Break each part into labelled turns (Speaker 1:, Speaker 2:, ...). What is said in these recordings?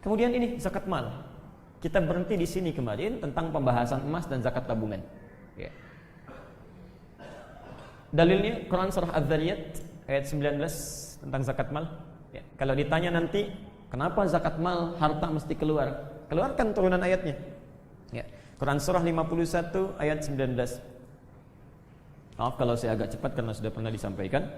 Speaker 1: Kemudian ini zakat mal. Kita berhenti di sini kemarin tentang pembahasan emas dan zakat tabungan. Ya. Dalilnya Quran surah Az-Zariyat ayat 19 tentang zakat mal. Ya. Kalau ditanya nanti kenapa zakat mal harta mesti keluar? Keluarkan turunan ayatnya. Ya. Quran surah 51 ayat 19. Maaf kalau saya agak cepat karena sudah pernah disampaikan.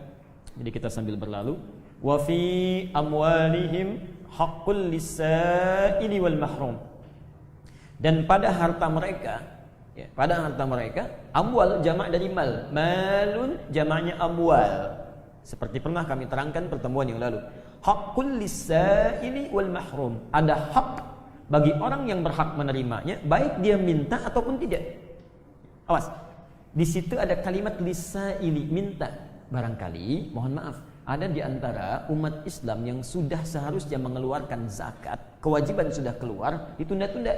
Speaker 1: Jadi kita sambil berlalu. Wa fi amwalihim haqqul lis-sa'ili wal mahrum. Dan pada harta mereka, ya, pada harta mereka, amwal jamak dari mal, malun jamaknya amwal. Seperti pernah kami terangkan pertemuan yang lalu. Haqqul lis-sa'ili wal mahrum. Ada hak bagi orang yang berhak menerimanya, baik dia minta ataupun tidak. Awas. Di situ ada kalimat lis-sa'ili, minta. Barangkali, mohon maaf, ada di antara umat Islam yang sudah seharusnya mengeluarkan zakat, kewajiban sudah keluar, ditunda-tunda.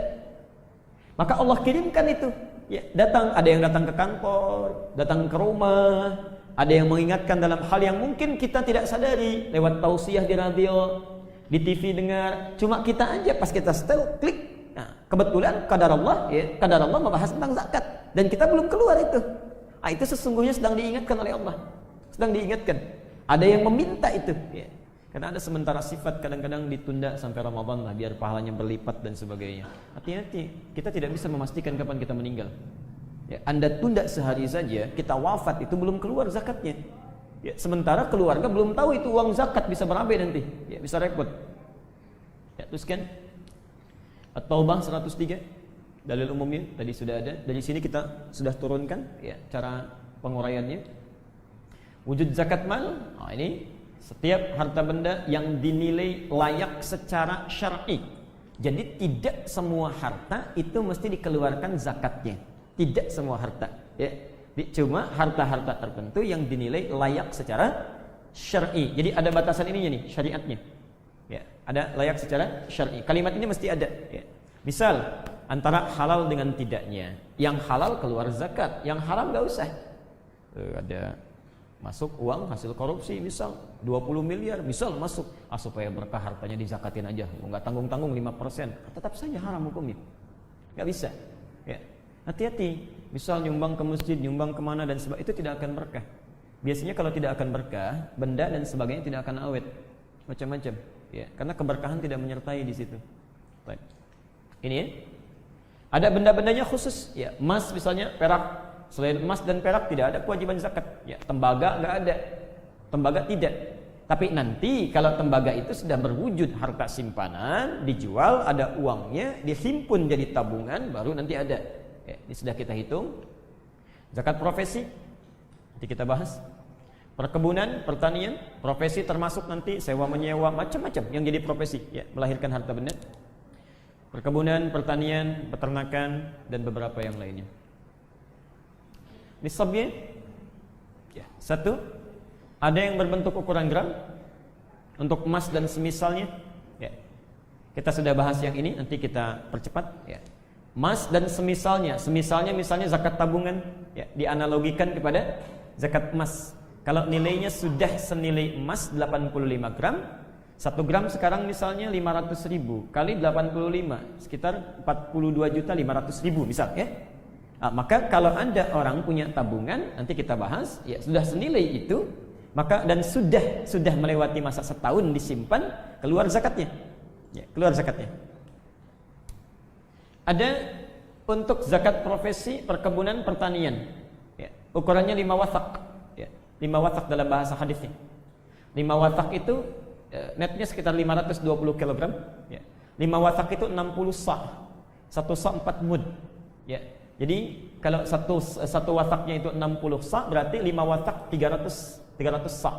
Speaker 1: Maka Allah kirimkan itu. Ya, datang, ada yang datang ke kantor, datang ke rumah, ada yang mengingatkan dalam hal yang mungkin kita tidak sadari, lewat tausiah di radio, di TV dengar, cuma kita aja pas kita setel, klik. Nah, kebetulan kadar Allah membahas tentang zakat dan kita belum keluar itu. Nah, itu sesungguhnya sedang diingatkan oleh Allah. Sedang diingatkan. Ada yang meminta itu, ya. Karena ada sementara sifat kadang-kadang ditunda sampai Ramadan lah biar pahalanya berlipat dan sebagainya. Hati-hati, kita tidak bisa memastikan kapan kita meninggal. Ya, Anda tunda sehari saja, kita wafat itu belum keluar zakatnya. Ya, sementara keluarga belum tahu itu uang zakat bisa berabe nanti, ya, bisa repot. Ya, teruskan. At-Taubah 103 dalil umumnya tadi sudah ada. Dari sini kita sudah turunkan, ya, cara penguraiannya. Wujud zakat mal, nah ini setiap harta benda yang dinilai layak secara syar'i. Jadi tidak semua harta itu mesti dikeluarkan zakatnya. Tidak semua harta, ya. Cuma harta-harta tertentu yang dinilai layak secara syar'i. Jadi ada batasan ininya nih, syariatnya. Ya, ada layak secara syar'i. Kalimat ini mesti ada, ya. Misal antara halal dengan tidaknya. Yang halal keluar zakat, yang haram enggak usah. Ada masuk uang hasil korupsi misal 20 miliar misal masuk, supaya berkah hartanya dizakatin aja, enggak tanggung-tanggung 5%, tetap saja haram hukumnya, enggak bisa, ya. Hati-hati, misal nyumbang ke masjid, nyumbang kemana dan sebagainya, itu tidak akan berkah. Biasanya kalau tidak akan berkah, benda dan sebagainya tidak akan awet, macam-macam, ya, karena keberkahan tidak menyertai di situ. Baik. Ini ya. Ada benda-bendanya khusus, ya, emas misalnya, perak. Selain emas dan perak tidak ada kewajiban zakat. Ya, tembaga enggak ada. Tembaga tidak. Tapi nanti kalau tembaga itu sudah berwujud harta simpanan, dijual, ada uangnya, dihimpun jadi tabungan, baru nanti ada. Ya, ini sudah kita hitung. Zakat profesi nanti kita bahas. Perkebunan, pertanian, profesi termasuk nanti sewa menyewa, macam-macam yang jadi profesi, ya, melahirkan harta benda. Perkebunan, pertanian, peternakan dan beberapa yang lainnya. Nisabnya, ya, satu, ada yang berbentuk ukuran gram untuk emas dan semisalnya, ya. Kita sudah bahas yang ini, nanti kita percepat, ya. Emas dan semisalnya, misalnya zakat tabungan, ya, dianalogikan kepada zakat emas. Kalau nilainya sudah senilai emas 85 gram, 1 gram sekarang misalnya 500.000 kali 85, sekitar 42.500.000 misal, ya. Nah, maka kalau ada orang punya tabungan, nanti kita bahas, ya, sudah senilai itu, maka dan sudah melewati masa setahun disimpan, keluar zakatnya, ya, keluar zakatnya. Ada untuk zakat profesi, perkebunan, pertanian, ya, ukurannya 5 wathaq, ya, 5 wathaq dalam bahasa hadisnya. 5 wathaq itu netnya sekitar 520 kg, ya. 5 wathaq itu 60 sa', 1 sa' 4 mud, ya. Jadi kalau satu wathaknya itu 60 sa', berarti 5 wathak 300 sa'.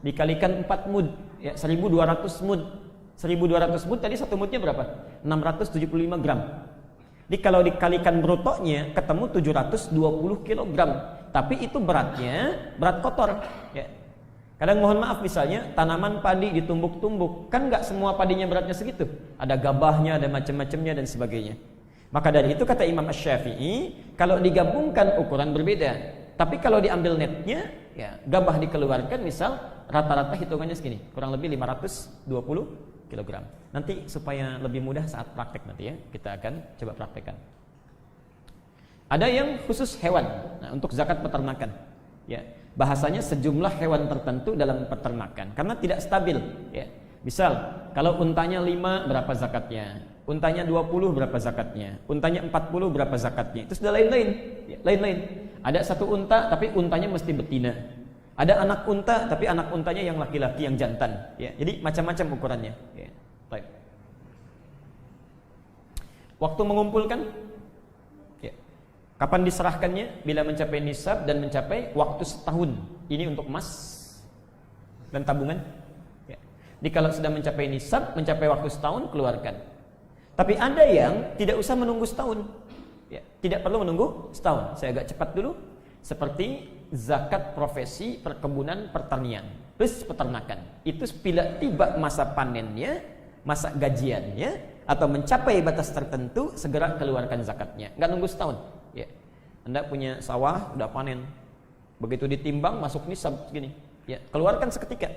Speaker 1: Dikalikan 4 mud, ya, 1200 mud. 1200 mud tadi satu mudnya berapa? 675 gram. Jadi kalau dikalikan brutonya ketemu 720 kg. Tapi itu beratnya berat kotor, ya. Kadang mohon maaf misalnya tanaman padi ditumbuk-tumbuk, kan nggak semua padinya beratnya segitu. Ada gabahnya, ada macam-macamnya dan sebagainya. Maka dari itu kata Imam Asy-Syafi'i, kalau digabungkan ukuran berbeda. Tapi kalau diambil netnya, ya, gabah dikeluarkan misal rata-rata hitungannya segini, kurang lebih 520 kilogram. Nanti supaya lebih mudah saat praktek nanti ya, kita akan coba praktekkan. Ada yang khusus hewan. Nah, untuk zakat peternakan. Ya, bahasanya sejumlah hewan tertentu dalam peternakan karena tidak stabil, ya. Misal, kalau untanya 5 berapa zakatnya? Untanya 20 berapa zakatnya? Untanya 40 berapa zakatnya? Itu sudah lain-lain, ya, lain-lain. Ada satu unta tapi untanya mesti betina. Ada anak unta tapi anak untanya yang laki-laki, yang jantan, ya. Jadi macam-macam ukurannya, ya. Baik. Waktu mengumpulkan, ya. Kapan diserahkannya? Bila mencapai nisab dan mencapai waktu setahun. Ini untuk emas dan tabungan. Ya. Jadi kalau sudah mencapai nisab, mencapai waktu setahun, keluarkan. Tapi ada yang tidak usah menunggu setahun, ya. Tidak perlu menunggu setahun. Saya agak cepat dulu. Seperti zakat profesi perkebunan pertanian plus peternakan. Itu bila tiba masa panennya, masa gajiannya, atau mencapai batas tertentu, segera keluarkan zakatnya. Nggak nunggu setahun. Ya. Anda punya sawah, udah panen. Begitu ditimbang, masuk nisab segini. Ya, keluarkan seketika.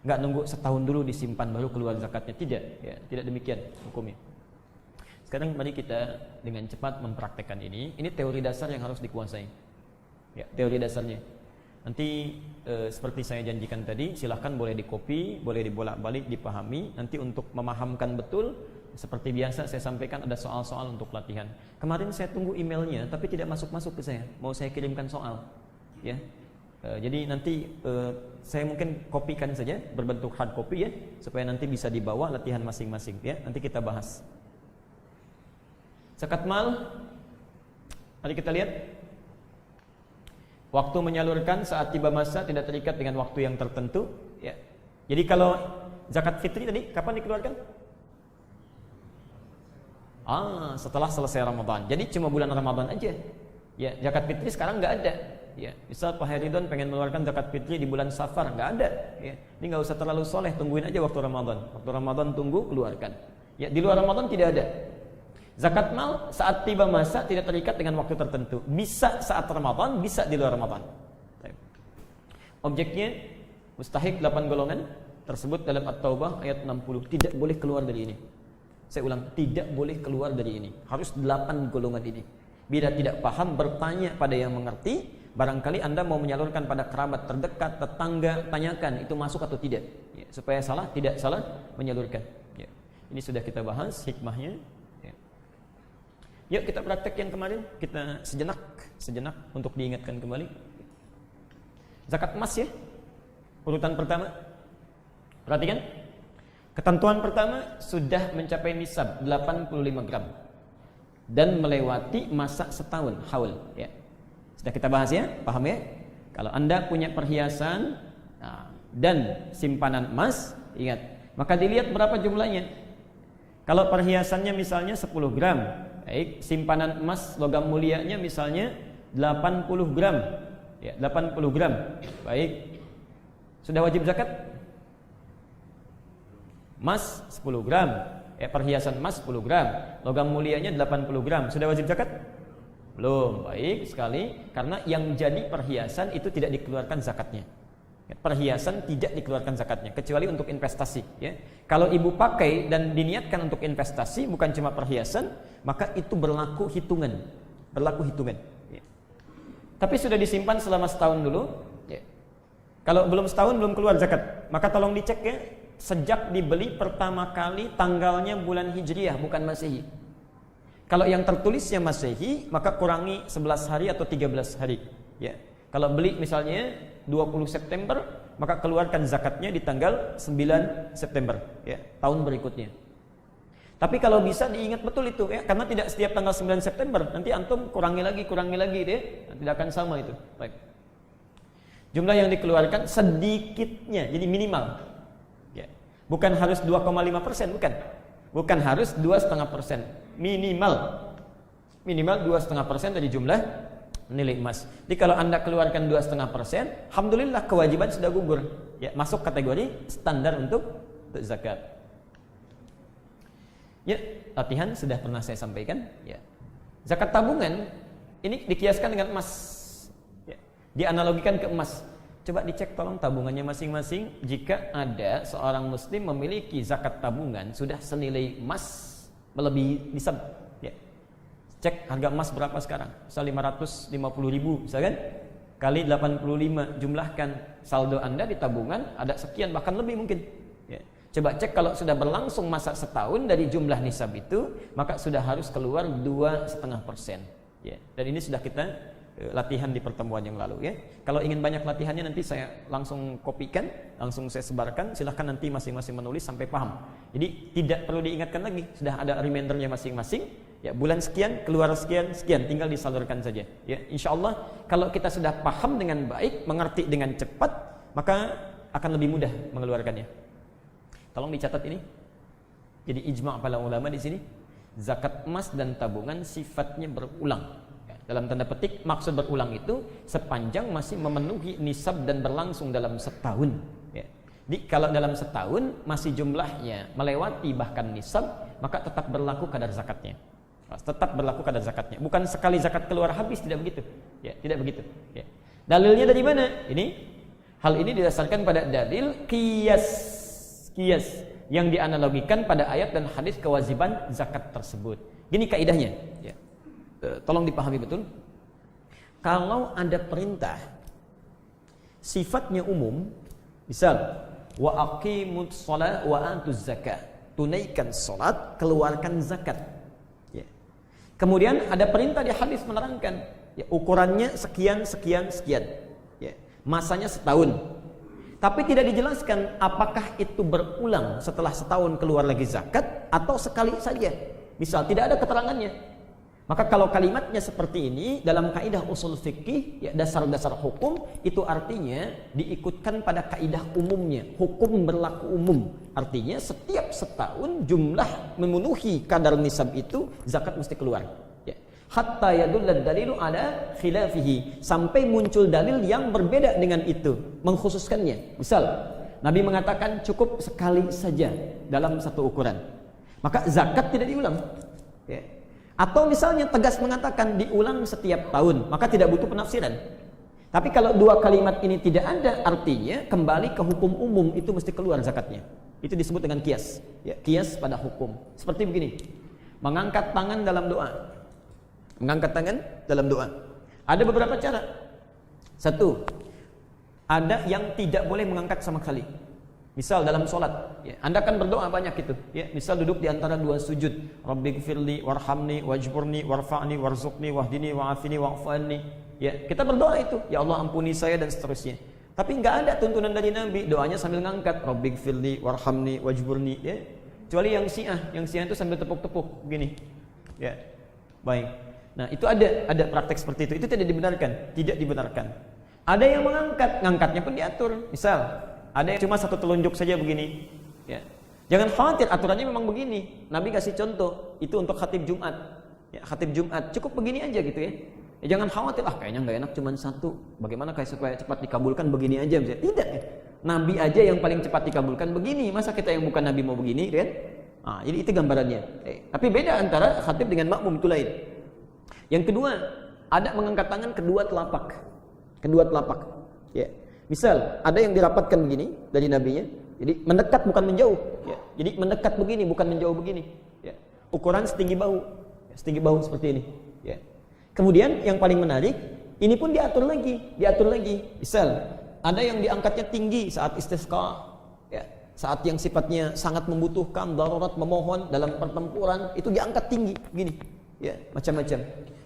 Speaker 1: Nggak nunggu setahun dulu disimpan baru keluar zakatnya. Tidak, ya, tidak demikian hukumnya. Sekarang mari kita dengan cepat mempraktekkan ini. Ini teori dasar yang harus dikuasai. Ya, teori dasarnya. Nanti seperti saya janjikan tadi, silahkan boleh dikopi, boleh dibolak-balik, dipahami. Nanti untuk memahamkan betul, seperti biasa saya sampaikan ada soal-soal untuk latihan. Kemarin saya tunggu emailnya, tapi tidak masuk-masuk ke saya. Mau saya kirimkan soal, ya. Jadi nanti saya mungkin kopikan saja berbentuk hard copy ya, supaya nanti bisa dibawa latihan masing-masing. Ya, nanti kita bahas. Zakat mal, mari kita lihat. Waktu menyalurkan saat tiba masa tidak terikat dengan waktu yang tertentu, ya. Jadi kalau zakat fitri tadi kapan dikeluarkan? Setelah selesai Ramadan. Jadi cuma bulan Ramadan aja. Ya, zakat fitri sekarang nggak ada. Ya, misal Pak Heridon pengen mengeluarkan zakat fitri di bulan Safar, nggak ada. Ya, ini nggak usah terlalu soleh, tungguin aja waktu Ramadan. Waktu Ramadan tunggu, keluarkan. Ya, di luar Ramadan tidak ada. Zakat mal saat tiba masa tidak terikat dengan waktu tertentu. Bisa saat Ramadan, bisa di luar Ramadan. Objeknya mustahik 8 golongan tersebut dalam At-Taubah ayat 60. Tidak boleh keluar dari ini. Saya ulang, tidak boleh keluar dari ini. Harus 8 golongan ini. Bila tidak paham, bertanya pada yang mengerti. Barangkali Anda mau menyalurkan pada kerabat terdekat, tetangga, tanyakan itu masuk atau tidak. Ya, supaya tidak salah menyalurkan. Ya. Ini sudah kita bahas hikmahnya. Yuk kita praktek yang kemarin, kita sejenak untuk diingatkan kembali. Zakat emas ya, urutan pertama. Perhatikan, ketentuan pertama sudah mencapai nisab 85 gram dan melewati masa setahun haul. Ya, sudah kita bahas ya, paham ya? Kalau Anda punya perhiasan dan simpanan emas, ingat, maka dilihat berapa jumlahnya. Kalau perhiasannya misalnya 10 gram, baik, simpanan emas logam mulianya misalnya 80 gram. Ya, 80 gram. Baik. Sudah wajib zakat? Emas 10 gram. Perhiasan emas 10 gram. Logam mulianya 80 gram. Sudah wajib zakat? Belum. Baik sekali, karena yang jadi perhiasan itu tidak dikeluarkan zakatnya. Perhiasan tidak dikeluarkan zakatnya kecuali untuk investasi, ya. Kalau ibu pakai dan diniatkan untuk investasi, bukan cuma perhiasan, maka itu berlaku hitungan, ya. Tapi sudah disimpan selama setahun dulu, ya. Kalau belum setahun belum keluar zakat, maka tolong dicek ya, sejak dibeli pertama kali tanggalnya bulan Hijriah bukan Masehi. Kalau yang tertulisnya Masehi, maka kurangi 11 hari atau 13 hari, ya. Kalau beli misalnya 20 September, maka keluarkan zakatnya di tanggal 9 September, ya, tahun berikutnya. Tapi kalau bisa diingat betul itu, ya, karena tidak setiap tanggal 9 September, nanti antum kurangi lagi deh, tidak akan sama itu. Baik. Jumlah yang dikeluarkan sedikitnya, jadi minimal. Ya. Bukan harus 2,5%, bukan harus 2,5%, minimal 2,5% dari jumlah nilai emas. Jadi kalau Anda keluarkan 2,5%, alhamdulillah kewajiban sudah gugur. Ya, masuk kategori standar untuk zakat. Ya, latihan sudah pernah saya sampaikan. Ya. Zakat tabungan ini dikiaskan dengan emas. Ya. Dianalogikan ke emas. Coba dicek tolong tabungannya masing-masing. Jika ada seorang muslim memiliki zakat tabungan sudah senilai emas melebihi nisab, ya. Cek harga emas berapa sekarang. Misal 550.000 misalkan, kali 85, jumlahkan saldo Anda di tabungan ada sekian bahkan lebih mungkin, ya. Coba cek kalau sudah berlangsung masa setahun dari jumlah nisab itu, maka sudah harus keluar 2,5%, ya. Dan ini sudah kita latihan di pertemuan yang lalu, ya. Kalau ingin banyak latihannya nanti saya langsung kopikan, langsung saya sebarkan, silahkan nanti masing-masing menulis sampai paham. Jadi tidak perlu diingatkan lagi, sudah ada remindernya masing-masing, ya. Bulan sekian keluar sekian sekian, tinggal disalurkan saja, ya. Insya Allah kalau kita sudah paham dengan baik, mengerti dengan cepat, maka akan lebih mudah mengeluarkannya. Tolong dicatat ini. Jadi ijma' para ulama di sini, zakat emas dan tabungan sifatnya berulang. Dalam tanda petik, maksud berulang itu sepanjang masih memenuhi nisab dan berlangsung dalam setahun, ya. Jadi kalau dalam setahun masih jumlahnya melewati bahkan nisab, maka tetap berlaku kadar zakatnya. Tetap berlaku kadar zakatnya. Bukan sekali zakat keluar habis, tidak begitu, ya, tidak begitu, ya. Dalilnya dari mana? Hal ini didasarkan pada dalil qiyas yang dianalogikan pada ayat dan hadis kewajiban zakat tersebut. Gini kaidahnya, ya. Tolong dipahami betul. Kalau ada perintah sifatnya umum, misal wa aqimut shalah wa atuz zakah, tunaikan salat, keluarkan zakat, ya. Kemudian ada perintah di hadis menerangkan, ya, ukurannya sekian sekian sekian, ya. Masanya setahun. Tapi tidak dijelaskan apakah itu berulang setelah setahun keluar lagi zakat atau sekali saja. Misal tidak ada keterangannya. Maka kalau kalimatnya seperti ini dalam kaidah usul fikih, ya, dasar-dasar hukum, itu artinya diikutkan pada kaidah umumnya, hukum berlaku umum. Artinya setiap setahun jumlah memenuhi kadar nisab itu zakat mesti keluar, ya. Hatta yadullad dalilu ala khilafihi, sampai muncul dalil yang berbeda dengan itu, mengkhususkannya. Misal Nabi mengatakan cukup sekali saja dalam satu ukuran, maka zakat tidak diulang, ya. Atau misalnya tegas mengatakan diulang setiap tahun, maka tidak butuh penafsiran. Tapi kalau dua kalimat ini tidak ada, artinya kembali ke hukum umum, itu mesti keluar zakatnya. Itu disebut dengan qiyas, ya, qiyas pada hukum. Seperti begini, mengangkat tangan dalam doa. Mengangkat tangan dalam doa. Ada beberapa cara. Satu, ada yang tidak boleh mengangkat sama sekali. Misal dalam sholat, ya, Anda kan berdoa banyak itu, ya. Misal duduk di antara dua sujud, Rabbighfirli warhamni wajburni warfa'ni warzuqni wahdini wa'afini wa'fu'anni, ya. Kita berdoa itu, ya Allah ampuni saya dan seterusnya. Tapi nggak ada tuntunan dari Nabi, doanya sambil ngangkat, Rabbighfirli warhamni wajburni, ya. Kecuali yang Syiah itu sambil tepuk-tepuk begini, ya. Baik. Nah, itu ada praktek seperti itu tidak dibenarkan, tidak dibenarkan. Ada yang mengangkat, ngangkatnya pun diatur. Misal ada yang cuma satu telunjuk saja begini, ya. Jangan khawatir, aturannya memang begini. Nabi kasih contoh, itu untuk khatib Jumat, ya, khatib Jumat cukup begini aja gitu, ya. Ya jangan khawatir, kayaknya nggak enak cuma satu. Bagaimana kayak supaya cepat dikabulkan begini aja, misalnya. Tidak, ya. Nabi aja yang paling cepat dikabulkan begini, masa kita yang bukan Nabi mau begini, kan? Jadi itu gambarannya. Tapi beda antara khatib dengan makmum, itu lain. Yang kedua, ada mengangkat tangan kedua telapak, ya. Misal ada yang dirapatkan begini dari nabinya, jadi mendekat bukan menjauh, ya. Jadi mendekat begini bukan menjauh begini, ya. Ukuran setinggi bahu seperti ini, ya. Kemudian yang paling menarik, ini pun diatur lagi. Misal ada yang diangkatnya tinggi saat istisqa, ya. Saat yang sifatnya sangat membutuhkan, darurat, memohon dalam pertempuran, itu diangkat tinggi begini, ya, macam-macam.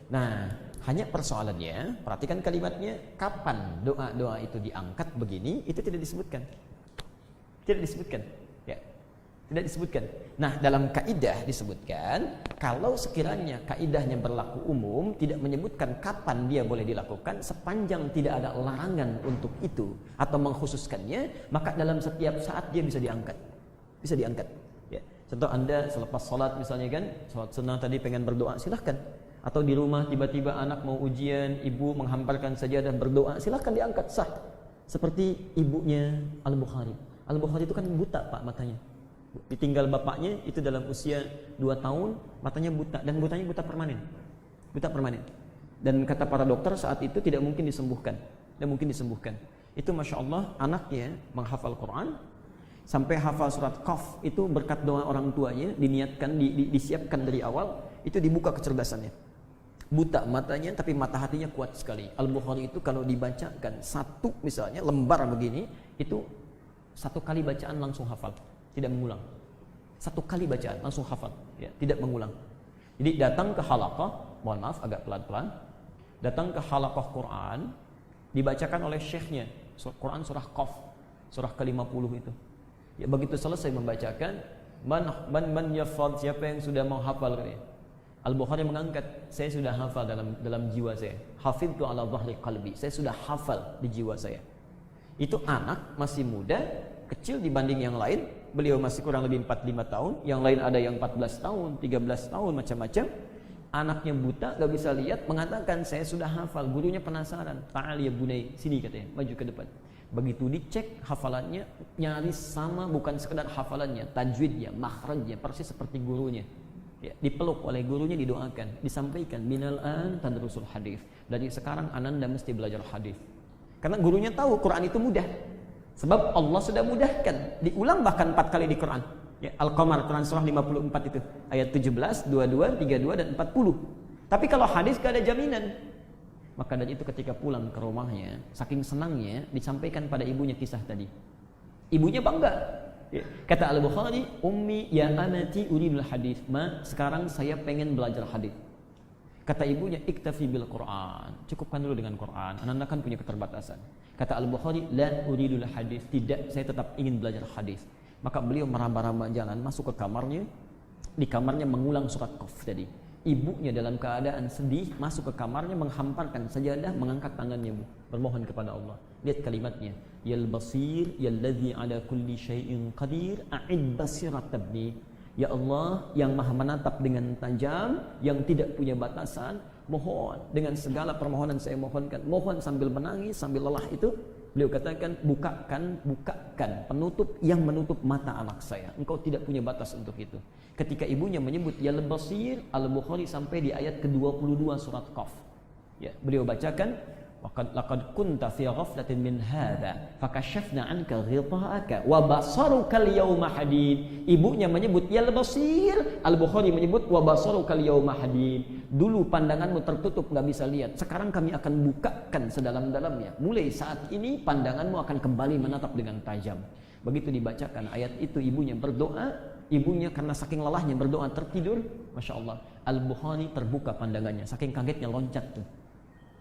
Speaker 1: Nah, hanya persoalannya, perhatikan kalimatnya, kapan doa-doa itu diangkat begini, itu tidak disebutkan. Ya. Tidak disebutkan. Nah, dalam kaidah disebutkan, kalau sekiranya kaidahnya berlaku umum, tidak menyebutkan kapan dia boleh dilakukan, sepanjang tidak ada larangan untuk itu atau mengkhususkannya, maka dalam setiap saat dia bisa diangkat. Ya. Contoh Anda selepas sholat misalnya kan, sholat sunnah tadi pengen berdoa, silahkan. Atau di rumah tiba-tiba anak mau ujian, ibu menghamparkan sajadah berdoa, silahkan diangkat, sah. Seperti ibunya Al-Bukhari. Al-Bukhari itu kan buta Pak matanya. Ditinggal bapaknya itu dalam usia 2 tahun, matanya buta, dan butanya buta permanen. Dan kata para dokter saat itu tidak mungkin disembuhkan. Itu Masya Allah anaknya menghafal Quran sampai hafal surat Qaf, itu berkat doa orang tuanya, diniatkan, disiapkan dari awal, itu dibuka kecerdasannya. Buta matanya tapi mata hatinya kuat sekali. Al-Bukhari itu kalau dibacakan satu misalnya lembar begini, itu satu kali bacaan langsung hafal, tidak mengulang. Satu kali bacaan langsung hafal, ya, tidak mengulang. Jadi datang ke halaqah, mohon maaf agak pelan-pelan, datang ke halaqah Quran, dibacakan oleh syekhnya Quran surah Qaf, surah ke-50 itu. Ya, begitu selesai membacakan, man yafad, siapa yang sudah mau hafal katanya. Al-Bukhari mengangkat, saya sudah hafal dalam jiwa saya. Hafidtu ala dhahri qalbi, saya sudah hafal di jiwa saya. Itu anak masih muda, kecil dibanding yang lain. Beliau masih kurang lebih 45 tahun, yang lain ada yang 14 tahun, 13 tahun, macam-macam. Anaknya buta, gak bisa lihat, mengatakan saya sudah hafal. Gurunya penasaran, ta'al ya bunai, sini katanya, maju ke depan. Begitu dicek hafalannya, nyaris sama, bukan sekedar hafalannya, tajwidnya, makhrajnya, persis seperti gurunya. Ya, dipeluk oleh gurunya, didoakan, disampaikan, minal an tadrusul hadis. Dari sekarang ananda mesti belajar hadis. Karena gurunya tahu Quran itu mudah. Sebab Allah sudah mudahkan, diulang bahkan 4 kali di Quran. Ya, Al-Qamar, Quran surah 54 itu, ayat 17, 22, 32 dan 40. Tapi kalau hadis gak ada jaminan. Maka dari itu ketika pulang ke rumahnya, saking senangnya disampaikan pada ibunya kisah tadi. Ibunya bangga. Ya. Kata Al-Bukhari, ummi ya amati uridul hadis. Ma, sekarang saya pengen belajar hadis. Kata ibunya, iktafi bil Quran. Cukupkan dulu dengan Quran. Ananda kan punya keterbatasan. Kata Al-Bukhari, la uridul hadis. Tidak, saya tetap ingin belajar hadis. Maka beliau meraba-raba jalan masuk ke kamarnya. Di kamarnya mengulang surat Qaf tadi. Ibunya dalam keadaan sedih masuk ke kamarnya, menghamparkan sajadah, mengangkat tangannya bermohon kepada Allah. Lihat kalimatnya, yal basir yalladzi ala kulli syai'in qadir a'id basirat tabni. Ya Allah yang maha menatap dengan tajam, yang tidak punya batasan, mohon dengan segala permohonan saya mohonkan. Mohon sambil menangis, sambil lelah itu beliau katakan, bukakan penutup yang menutup mata anak saya. Engkau tidak punya batas untuk itu. Ketika ibunya menyebut ya al-basir, Al-Bukhari sampai di ayat ke-22 surat Qaf. Ya, beliau bacakan, laqad kunta fi ghaflatin min hadza fakashafna anka ghita'aka wa basaruka al-yawma hadid. Ibunya menyebut ya al-basir, Al-Bukhari menyebut wa basaruka al-yawma hadid. Dulu pandanganmu tertutup, enggak bisa lihat. Sekarang kami akan bukakan sedalam-dalamnya. Mulai saat ini pandanganmu akan kembali menatap dengan tajam. Begitu dibacakan ayat itu, ibunya berdoa. Ibunya karena saking lelahnya berdoa tertidur. Masya Allah, Al-Bukhari terbuka pandangannya. Saking kagetnya loncat tuh.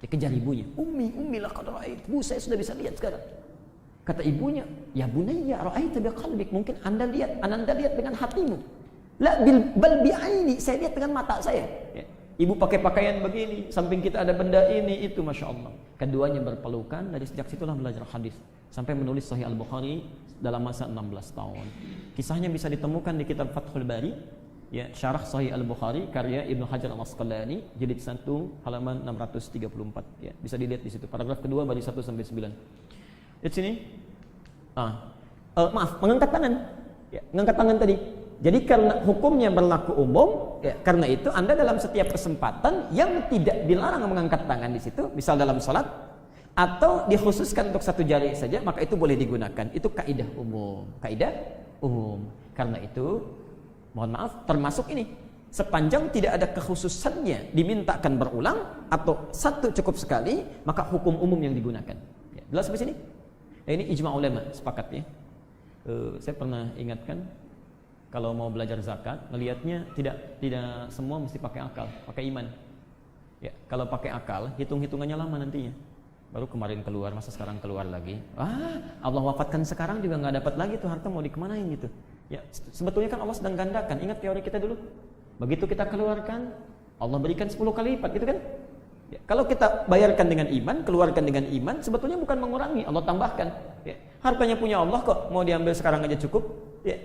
Speaker 1: Dia kejar ibunya. Ummi laqad ra'ait. Bu, saya sudah bisa lihat sekarang. Kata ibunya, ya bunayya ra'aita biqalbik. Mungkin Anda lihat dengan hatimu. La bal bi'aini. Saya lihat dengan mata saya. Ya. Ibu pakai pakaian begini, samping kita ada benda ini, itu, Masya Allah. Keduanya berpelukan, dari sejak situlah belajar hadis. Sampai menulis Sahih Al-Bukhari dalam masa 16 tahun. Kisahnya bisa ditemukan di kitab Fathul Bari, ya, Syarah Sahih Al-Bukhari, karya Ibnu Hajar Al-Asqalani, jilid 1, halaman 634. Ya, bisa dilihat di situ, paragraf kedua, baris 1 sampai 9. Lihat sini. Maaf, mengangkat tangan. Ya, mengangkat tangan tadi. Jadi karena hukumnya berlaku umum, ya, karena itu Anda dalam setiap kesempatan yang tidak dilarang mengangkat tangan di situ, misal dalam salat, atau dikhususkan untuk satu jari saja, maka itu boleh digunakan. Itu kaidah umum. Kaidah umum. Karena itu, mohon maaf, termasuk ini. Sepanjang tidak ada kekhususannya, dimintakan berulang, atau satu cukup sekali, maka hukum umum yang digunakan. Ya, jelas sampai sini? Nah, ini ijma ulama, sepakat ya. Saya pernah ingatkan, kalau mau belajar zakat, ngelihatnya tidak semua mesti pakai akal, pakai iman. Ya, kalau pakai akal, hitung-hitungannya lama nantinya. Baru kemarin keluar, masa sekarang keluar lagi. Allah wafatkan sekarang juga nggak dapat lagi tuh harta, mau dikemanain gitu. Ya, sebetulnya kan Allah sedang gandakan. Ingat teori kita dulu. Begitu kita keluarkan, Allah berikan 10 kali lipat, gitu kan? Ya, kalau kita bayarkan dengan iman, keluarkan dengan iman, sebetulnya bukan mengurangi, Allah tambahkan. Ya, hartanya punya Allah kok, mau diambil sekarang aja cukup. Ya,